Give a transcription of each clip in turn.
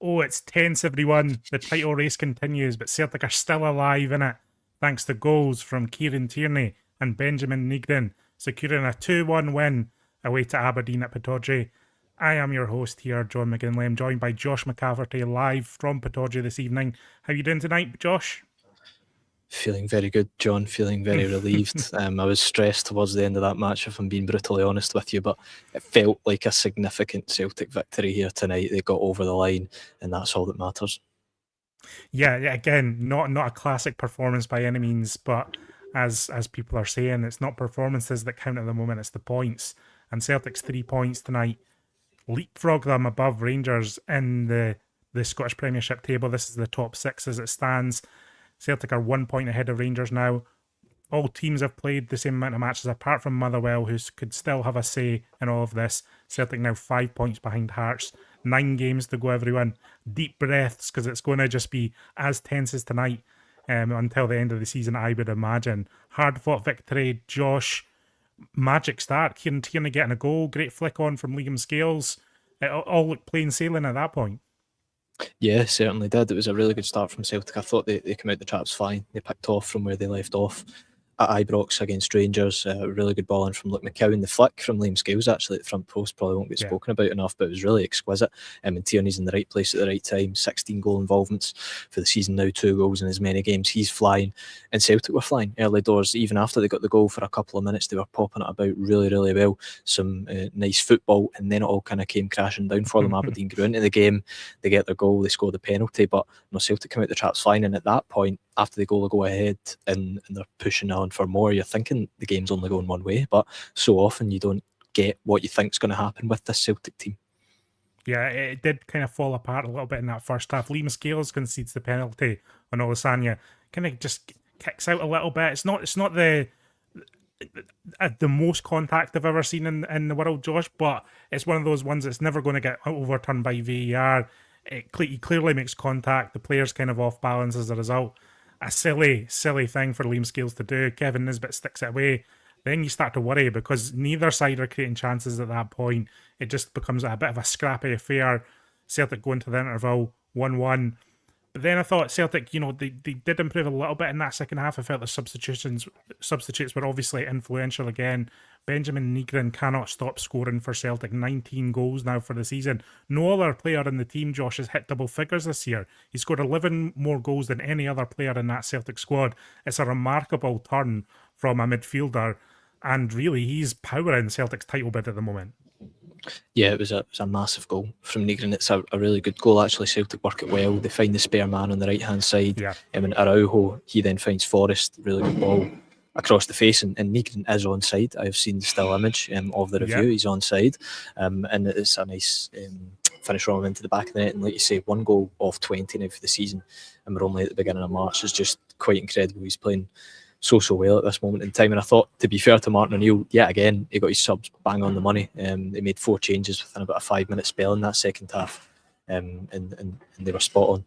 Oh, it's tense, everyone. The title race continues, but Celtic are still alive in it, thanks to goals from Kieran Tierney and Benjamin Nygren, securing a 2-1 win away to Aberdeen at Pittodrie. I am your host here, John McGinley. I'm joined by Josh McCafferty live from Pittodrie this evening. How are you doing tonight, Josh? Feeling very good, John. Feeling very relieved. I was stressed towards the end of that match, if I'm being brutally honest with you, but it felt like a significant Celtic victory here tonight. They got over the line, and that's all that matters. Yeah, again, not a classic performance by any means, but as people are saying, it's not performances that count at the moment, it's the points. And Celtic's 3 points tonight leapfrog them above Rangers in the Scottish Premiership table. This is the top 6 as it stands. Celtic are 1 point ahead of Rangers now. All teams have played the same amount of matches apart from Motherwell, who could still have a say in all of this. Celtic now 5 points behind Hearts. 9 games to go, everyone. Deep breaths, because it's going to just be as tense as tonight until the end of the season, I would imagine. Hard-fought victory. Josh, magic start. Kieran Tierney getting a goal. Great flick on from Liam Scales. It all looked plain sailing at that point. Yeah, certainly did. It was a really good start from Celtic. I thought they came out the traps fine. They picked off from where they left off at Ibrox against Rangers. Really good ball in from Luke McCowan. The flick from Liam Scales actually at the front post probably won't get spoken about enough, but it was really exquisite. And Tierney's in the right place at the right time. 16 goal involvements for the season now, 2 goals in as many games. He's flying, and Celtic were flying early doors. Even after they got the goal for a couple of minutes, they were popping it about really, really well. Some nice football, and then it all kind of came crashing down for them. Aberdeen grew into the game, they get their goal, they score the penalty, but Celtic come out the traps fine, and at that point, after the goal will go ahead and they're pushing on for more, you're thinking the game's only going one way, but so often you don't get what you think's going to happen with this Celtic team. Yeah, it did kind of fall apart a little bit in that first half. Liam Scales concedes the penalty on Olasanya, kind of just kicks out a little bit. It's not the most contact I've ever seen in the world, Josh, but it's one of those ones that's never going to get overturned by VAR. He clearly makes contact. The player's kind of off balance as a result. A silly thing for Liam Scales to do. Kevin Nisbet sticks it away. Then you start to worry because neither side are creating chances at that point. It just becomes a bit of a scrappy affair. Celtic go into the interval 1-1. But then I thought Celtic, they did improve a little bit in that second half. I felt the substitutes were obviously influential again. Benjamin Nygren cannot stop scoring for Celtic. 19 goals now for the season. No other player in the team, Josh, has hit double figures this year. He scored 11 more goals than any other player in that Celtic squad. It's a remarkable turn from a midfielder, and really he's powering Celtic's title bid at the moment. Yeah, it was a massive goal from Nygren. It's a really good goal, actually. Celtic work it well. They find the spare man on the right-hand side. Yeah. And Araujo, he then finds Forrest. Really good ball across the face. And Nygren is onside. I've seen the still image of the review. Yeah. He's onside. And it's a nice finish from him into the back of the net. And like you say, 1 goal off 20 now for the season. And we're only at the beginning of March. It's just quite incredible. He's playing so well at this moment in time, and I thought, to be fair to Martin O'Neill, yet again he got his subs bang on the money. They made 4 changes within about a 5-minute spell in that second half, and they were spot on.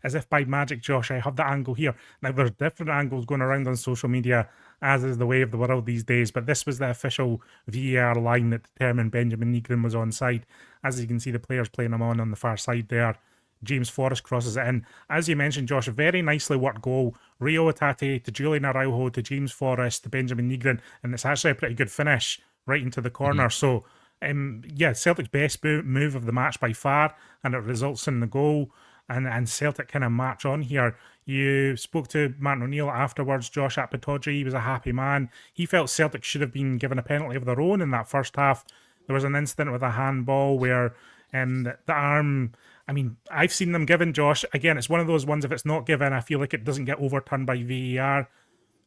As if by magic, Josh, I have the angle here. Now there's different angles going around on social media, as is the way of the world these days, but this was the official VAR line that determined Benjamin Nygren was onside. As you can see, the players playing him on the far side there. James Forrest crosses it in. As you mentioned, Josh, a very nicely worked goal. Rio Hatate to Julian Araujo to James Forrest to Benjamin Nygren, and it's actually a pretty good finish right into the corner. So, Celtic's best move of the match by far, and it results in the goal, and Celtic kind of march on here. You spoke to Martin O'Neill afterwards, Josh, at Pittodrie. He was a happy man. He felt Celtic should have been given a penalty of their own in that first half. There was an incident with a handball where the arm... I mean, I've seen them given, Josh. Again, it's one of those ones, if it's not given, I feel like it doesn't get overturned by VAR.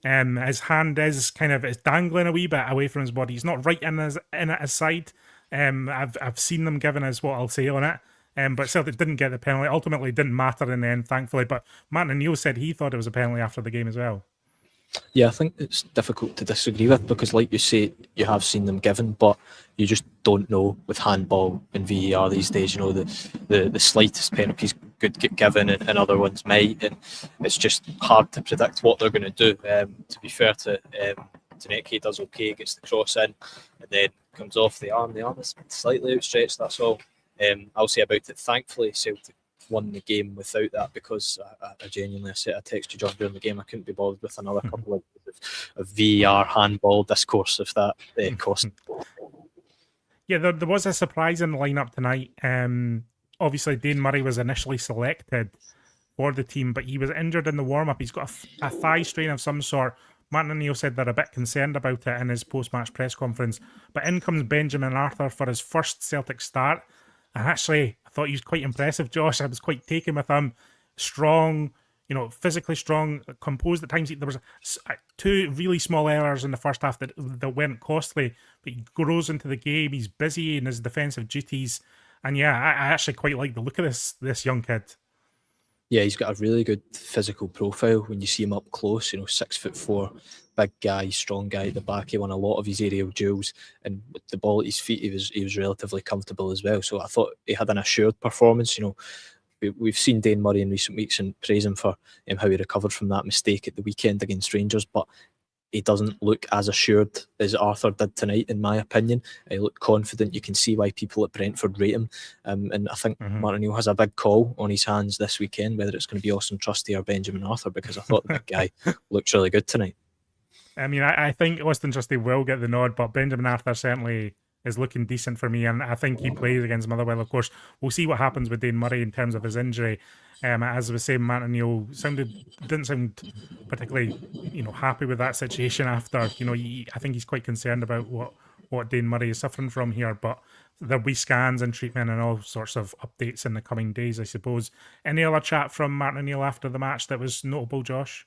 His hand is it's dangling a wee bit away from his body. He's not right in at his side. I've seen them given, is what I'll say on it. But Celtic didn't get the penalty. Ultimately, it didn't matter in the end, thankfully. But Martin O'Neill said he thought it was a penalty after the game as well. Yeah, I think it's difficult to disagree with, because like you say, you have seen them given, but you just don't know with handball and VAR these days. The slightest penalties could get given and other ones might, and it's just hard to predict what they're going to do. To be fair to Taneke, does okay, gets the cross in, and then comes off the arm. The arm is slightly outstretched, that's all. I'll say about it, thankfully Celtic won the game without that, because I genuinely, I texted you, John, during the game, I couldn't be bothered with another couple of VAR handball discourse if that cost. Yeah, there was a surprising lineup tonight. Obviously, Dane Murray was initially selected for the team, but he was injured in the warm-up. He's got a thigh strain of some sort. Martin O'Neill said they're a bit concerned about it in his post-match press conference. But in comes Benjamin Arthur for his first Celtic start. And actually, I thought he was quite impressive, Josh. I was quite taken with him. Strong, physically strong, composed at times. There was two really small errors in the first half that weren't costly, but he grows into the game. He's busy in his defensive duties. And yeah, I actually quite like the look of this young kid. Yeah, he's got a really good physical profile when you see him up close. 6'4", big guy, strong guy at the back. He won a lot of his aerial duels, and with the ball at his feet, he was relatively comfortable as well. So I thought he had an assured performance. We've seen Dane Murray in recent weeks and praise him for how he recovered from that mistake at the weekend against Rangers, but he doesn't look as assured as Arthur did tonight, in my opinion. He looked confident. You can see why people at Brentford rate him. And I think Martin O'Neill has a big call on his hands this weekend, whether it's going to be Austin Trusty or Benjamin Arthur, because I thought the big guy looked really good tonight. I mean, I think Austin Trusty will get the nod, but Benjamin Arthur certainly is looking decent for me, and I think he plays against Motherwell. Of course, we'll see what happens with Dane Murray in terms of his injury. As I was saying, Martin O'Neill didn't sound particularly, happy with that situation after. I think he's quite concerned about what Dane Murray is suffering from here, but there'll be scans and treatment and all sorts of updates in the coming days, I suppose. Any other chat from Martin O'Neill after the match that was notable, Josh?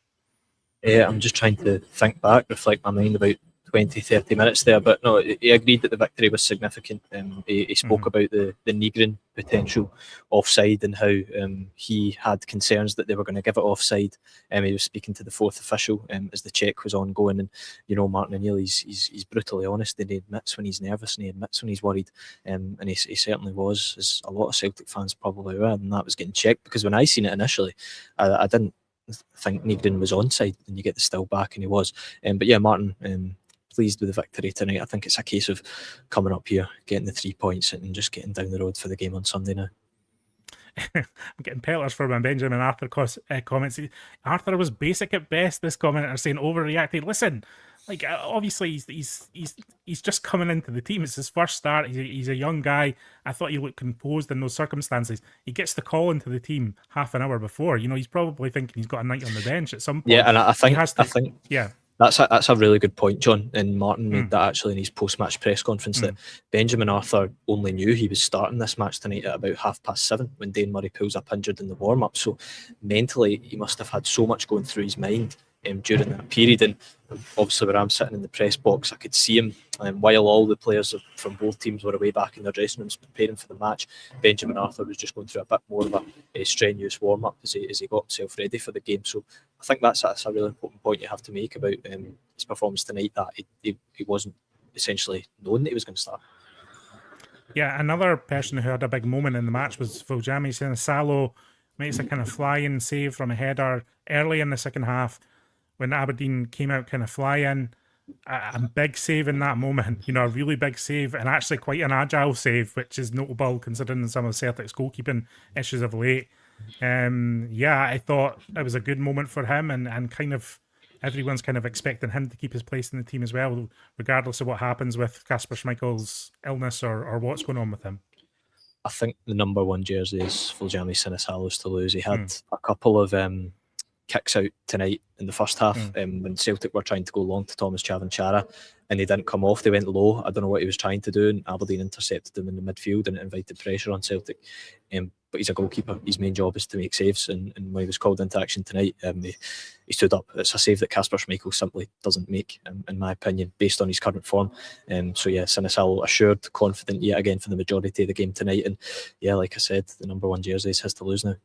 I'm just trying to think back, reflect my mind about 20-30 minutes there, but no, he agreed that the victory was significant. He spoke about the Nygren potential offside and how he had concerns that they were going to give it offside. He was speaking to the fourth official as the check was ongoing, and Martin O'Neill, he's brutally honest, and he admits when he's nervous and he admits when he's worried, and he certainly was, as a lot of Celtic fans probably were, and that was getting checked, because when I seen it initially, I didn't think Nygren was onside, and you get the still back and he was. But yeah, Martin, pleased with the victory tonight. I think it's a case of coming up here, getting the 3 points, and just getting down the road for the game on Sunday now. I'm getting pelters for my Benjamin Arthur comments. Arthur was basic at best. This commenter saying overreacted. Listen, obviously he's just coming into the team. It's his first start. He's a young guy. I thought he looked composed in those circumstances. He gets the call into the team half an hour before. He's probably thinking he's got a night on the bench at some point. Yeah, and I think yeah. That's a really good point, John. And Martin made that actually in his post-match press conference, that Benjamin Arthur only knew he was starting this match tonight at about 7:30 when Dane Murray pulls up injured in the warm-up. So mentally, he must have had so much going through his mind during that period. And obviously, where I'm sitting in the press box, I could see him. While all the players from both teams were away back in their dressing rooms preparing for the match, Benjamin Arthur was just going through a bit more of a strenuous warm-up as he got himself ready for the game. So I think that's a really important point you have to make about his performance tonight, that he wasn't essentially knowing that he was going to start. Yeah, another person who had a big moment in the match was Vuljami Sinisalo. Makes a kind of fly-in save from a header early in the second half when Aberdeen came out kind of fly-in. A big save in that moment, a really big save, and actually quite an agile save, which is notable considering some of Celtic's goalkeeping issues of late. I thought it was a good moment for him, and kind of everyone's kind of expecting him to keep his place in the team as well, regardless of what happens with Kasper Schmeichel's illness or what's going on with him. I think the number one jersey is Vuljami Sinisalo's to lose. He had a couple of kicks out tonight in the first half when Celtic were trying to go long to Thomas Chavanchara, and they didn't come off. They went low. I don't know what he was trying to do, and Aberdeen intercepted him in the midfield and invited pressure on Celtic. But he's a goalkeeper. His main job is to make saves, and when he was called into action tonight, he stood up. It's a save that Kasper Schmeichel simply doesn't make, in my opinion, based on his current form. So yeah, Sinisalo assured, confident yet again for the majority of the game tonight, and yeah, like I said, the number one jersey is his to lose now.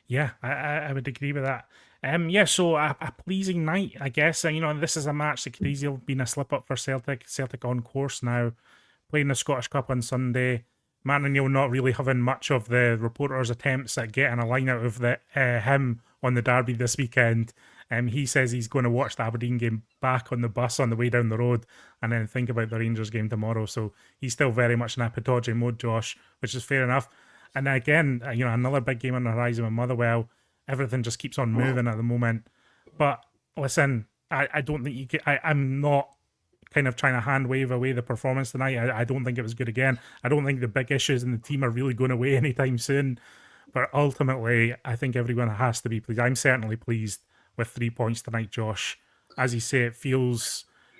Yeah, I would agree with that. So a pleasing night, I guess. This is a match that could easily have been a slip-up for Celtic. Celtic on course now, playing the Scottish Cup on Sunday. Martin O'Neill not really having much of the reporters' attempts at getting a line out of him on the derby this weekend. He says he's going to watch the Aberdeen game back on the bus on the way down the road and then think about the Rangers game tomorrow. So he's still very much in a Pittodrie mode, Josh, which is fair enough. And again, another big game on the horizon with Motherwell. Everything just keeps on moving at the moment. But listen, I don't think you can, I'm not kind of trying to hand wave away the performance tonight. I don't think it was good again. I don't think the big issues in the team are really going away anytime soon. But ultimately, I think everyone has to be pleased. I'm certainly pleased with 3 points tonight, Josh. As you say,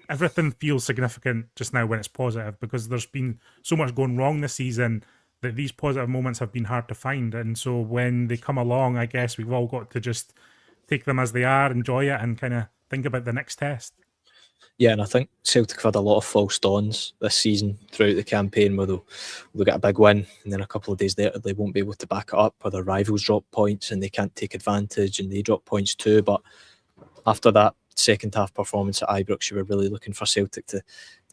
everything feels significant just now when it's positive, because there's been so much going wrong this season that these positive moments have been hard to find. And so when they come along, I guess we've all got to just take them as they are, enjoy it, and kind of think about the next test. Yeah, and I think Celtic have had a lot of false dawns this season throughout the campaign, where they'll get a big win and then a couple of days later they won't be able to back it up, or their rivals drop points and they can't take advantage and they drop points too. But after that second half performance at Ibrox, you were really looking for Celtic to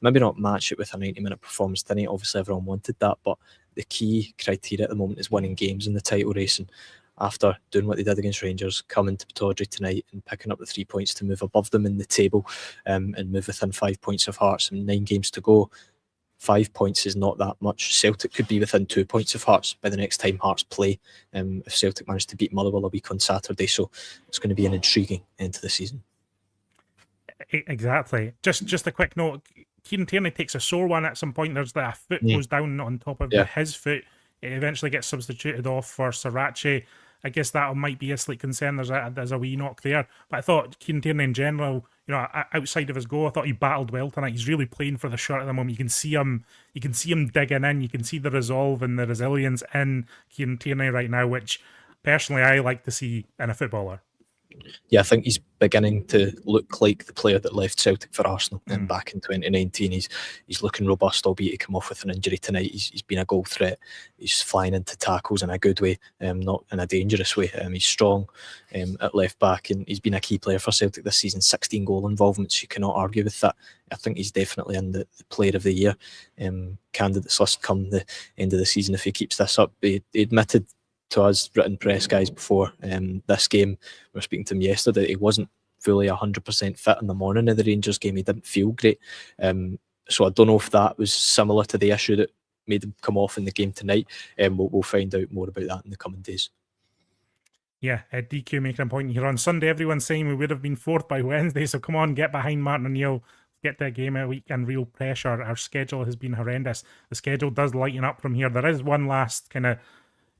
maybe not match it with a 90-minute performance tonight. Obviously everyone wanted that, but the key criteria at the moment is winning games in the title race. And after doing what they did against Rangers, coming to Pittodrie tonight and picking up the 3 points to move above them in the table, and move within 5 points of Hearts and 9 games to go. 5 points is not that much. Celtic could be within 2 points of Hearts by the next time Hearts play, if Celtic manage to beat Motherwell a week on Saturday. So it's going to be an intriguing end to the season. Exactly. Just a quick note. Kieran Tierney takes a sore one at some point. There's that a foot goes down on top of his foot. It eventually gets substituted off for Sriracha. I guess that might be a slight concern. There's a wee knock there. But I thought Kieran Tierney in general, outside of his goal, I thought he battled well tonight. He's really playing for the shirt at the moment. You can see him digging in. You can see the resolve and the resilience in Kieran Tierney right now, which personally I like to see in a footballer. Yeah, I think he's beginning to look like the player that left Celtic for Arsenal back in 2019. He's looking robust, albeit he come off with an injury tonight. He's been a goal threat. He's flying into tackles in a good way, not in a dangerous way. He's strong at left back, and he's been a key player for Celtic this season. 16 goal involvements, you cannot argue with that. I think he's definitely in the player of the year candidates list come the end of the season if he keeps this up. He admitted to us written press guys before this game, we were speaking to him yesterday, he wasn't fully 100% fit in the morning of the Rangers game. He didn't feel great, so I don't know if that was similar to the issue that made him come off in the game tonight. We'll find out more about that in the coming days. Yeah, DQ making a point here on Sunday. Everyone's saying we would have been fourth by Wednesday, so come on, get behind Martin O'Neill, get that game a week and real pressure. Our schedule has been horrendous. The schedule does lighten up from here. There is one last kind of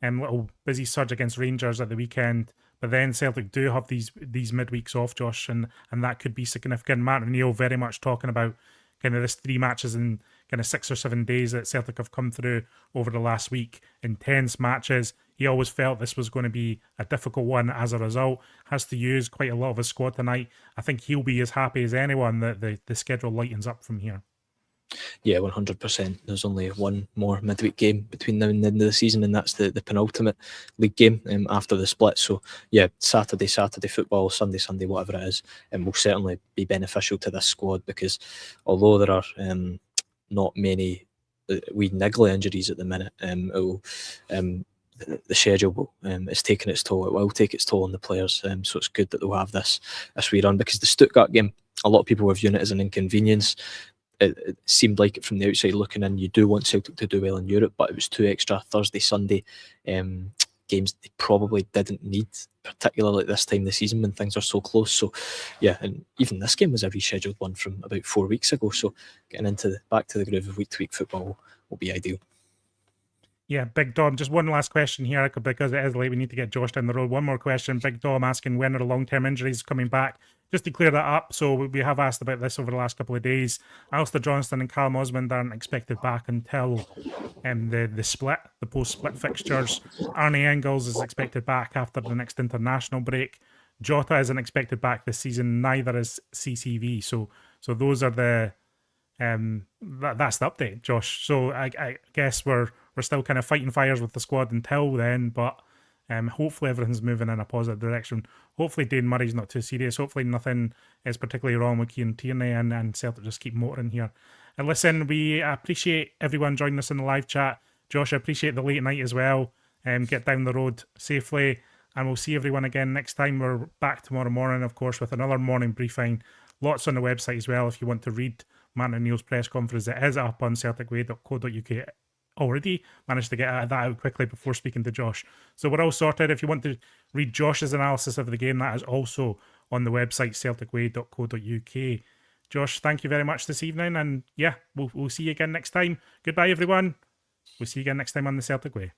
little busy surge against Rangers at the weekend, but then Celtic do have these midweeks off, Josh, and that could be significant. Martin O'Neill very much talking about kind of this 3 matches in kind of 6 or 7 days that Celtic have come through over the last week. Intense matches. He always felt this was going to be a difficult one. As a result, has to use quite a lot of his squad tonight. I think he'll be as happy as anyone that the schedule lightens up from here. Yeah, 100%. There's only one more midweek game between now and the end of the season, and that's the penultimate league game after the split. So yeah, Saturday football, Sunday, whatever it is, will certainly be beneficial to this squad, because although there are not many wee niggly injuries at the minute, the schedule is taking its toll. It will take its toll on the players, so it's good that they'll have this wee run, because the Stuttgart game, a lot of people were viewing it as an inconvenience. It seemed like it from the outside looking in. You do want Celtic to do well in Europe, but it was 2 extra Thursday, Sunday games they probably didn't need, particularly at this time of the season when things are so close. So yeah, and even this game was a rescheduled one from about 4 weeks ago. So getting back to the groove of week-to-week football will be ideal. Yeah, Big Dom, just one last question here, because it is late. We need to get Josh down the road. One more question. Big Dom asking when are the long-term injuries coming back? Just to clear that up, so we have asked about this over the last couple of days. Alistair Johnston and Callum Osmond aren't expected back until the split, the post-split fixtures. Arnie Engels is expected back after the next international break. Jota isn't expected back this season, neither is CCV. So those are the that's the update, Josh. So I guess we're still kind of fighting fires with the squad until then, but hopefully everything's moving in a positive direction. Hopefully Dane Murray's not too serious. Hopefully nothing is particularly wrong with Kieran Tierney, and Celtic just keep motoring here. And listen, we appreciate everyone joining us in the live chat. Josh, I appreciate the late night as well. Get down the road safely. And we'll see everyone again next time. We're back tomorrow morning, of course, with another morning briefing. Lots on the website as well if you want to read Matt and Neil's press conference. It is up on celticway.co.uk already. Managed to get that out quickly before speaking to Josh. So we're all sorted. If you want to read Josh's analysis of the game, that is also on the website celticway.co.uk. Josh, thank you very much this evening. And yeah, we'll see you again next time. Goodbye, everyone. We'll see you again next time on the Celtic Way.